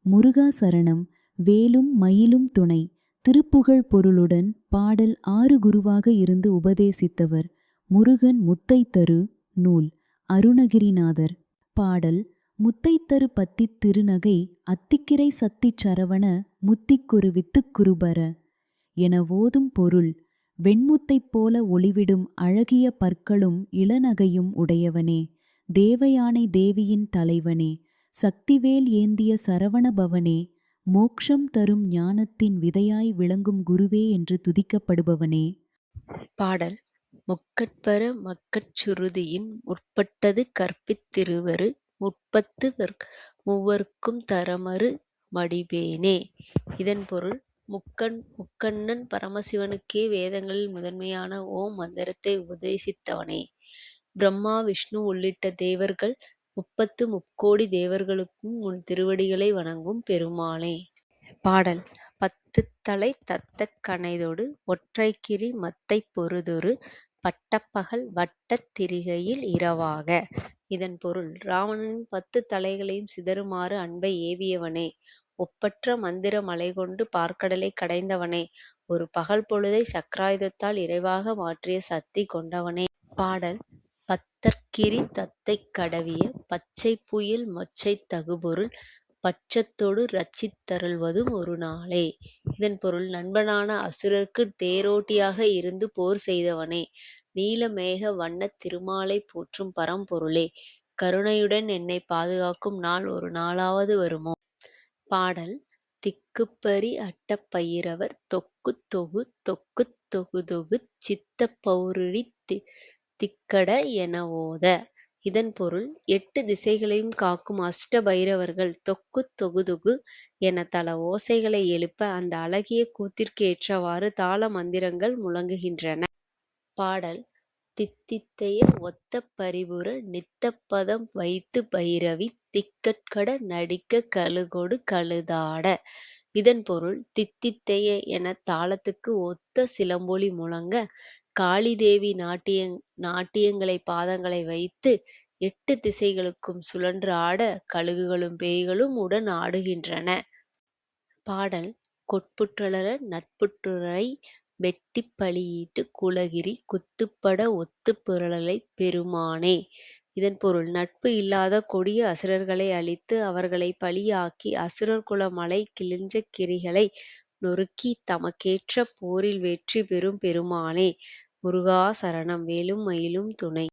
முருகா சரணம். வேலும் மயிலும் துணை. திருப்புகழ் பொருளுடன் பாடல் 6 குருவாக இருந்து உபதேசித்தவர் முருகன். முத்தைத்தரு. நூல் அருணகிரிநாதர். பாடல் முத்தைத்தரு பத்தித் திருநகை அத்திக்கிரை சத்திச் சரவண முத்திக்குரு வித்துக்குருபர என ஓதும் பொருள். வெண்முத்தைப் போல ஒளிவிடும் அழகிய பற்களும் இளநகையும் உடையவனே, தேவயானை தேவியின் தலைவனே, சக்திவேல் ஏந்திய சரவணபவனே, மோக்ஷம் தரும் ஞானத்தின் விதையாய் விளங்கும் குருவே என்று துதிக்கப்படுபவனே. பாடல் முக்கட்பர மக்கட்சுருதியின் முற்பட்டது கற்பித்திருவரு முற்பத்து மூவர்க்கும் தரமரு மடிபேனே. இதன் பொருள் முக்கண்ணன் பரமசிவனுக்கே வேதங்களில் முதன்மையான ஓம் மந்திரத்தை உபதேசித்தவனே. பிரம்மா விஷ்ணு உள்ளிட்ட தேவர்கள் 30 தேவர்களுக்கும் உன் திருவடிகளை வணங்கும் பெருமாளே. பாடல் 10 தலை தத்தக் கணைதொடு ஒற்றைக்கிரி மத்தைப் பொருதொரு பட்டப்பகல் வட்டத் திரிகையில் இரவாக. இதன் பொருள் ராவணனின் 10 தலைகளையும் சிதறுமாறு அன்பை ஏவியவனே, ஒப்பற்ற மந்திர மலை கொண்டு பார்க்கடலை கடைந்தவனே, ஒரு பகல் பொழுதை சக்கராயுதத்தால் இறைவாக மாற்றிய சக்தி கொண்டவனே. பாடல் பத்தர்க்கிரி தத்தைக் கடவிய பச்சை புயல் மொச்சைத் தகுபொருள் பட்சத்தொடு ரட்சித்தருள்வதும் ஒரு நாளே. இதன் பொருள் நண்பனான அசுரர்க்கு தேரோட்டியாக இருந்து போர் செய்தவனே, நீலமேக வண்ணத் திருமாலை போற்றும் பரம்பொருளே, கருணையுடன் என்னை பாதுகாக்கும் நாள் ஒரு நாளாவது வருமோ. பாடல் திக்குப்பரி அட்டப் பயிரவர் தொக்குத் தொகு தொக்குத் தொகுதொகுச் சித்தப் பௌருழித் திக்கட என ஓத. இதன் பொருள் 8 திசைகளையும் காக்கும் அஷ்ட பைரவர்கள் தொக்குத் தொகுதொகு என தல ஓசைகளை எழுப்ப அந்த அழகிய கூத்திற்கு ஏற்றவாறு தாள மந்திரங்கள் முழங்குகின்றன. பாடல் தித்தித்தைய ஒத்த பரிபுர நித்தப்பதம் வைத்து பைரவி திக்கட்கட நடிக்க கழுகொடு கழுதாட. இதன் பொருள் தித்தித்தைய என தாளத்துக்கு ஒத்த சிலம்பொலி முழங்க காளிதேவி நாட்டியங்களை பாதங்களை வைத்து 8 திசைகளுக்கும் சுழன்று ஆட கழுகுகளும் பேய்களும் உடன் ஆடுகின்றன. பாடல் கொட்புற்றலற நட்புற்றுறை வெட்டிப் பலியீட்டு குலகிரி குத்துப்பட ஒத்துப் புரளலைப் பெருமானே. இதன் பொருள் நட்பு இல்லாத கொடிய அசுரர்களை அழித்து அவர்களை பலியாக்கி அசுரர் குல மலை கிழிஞ்ச கிரிகளை நொறுக்கி தமக்கேற்ற போரில் வெற்றி பெறும் பெருமானே. முருகா சரணம். வேலும் மயிலும் துணை.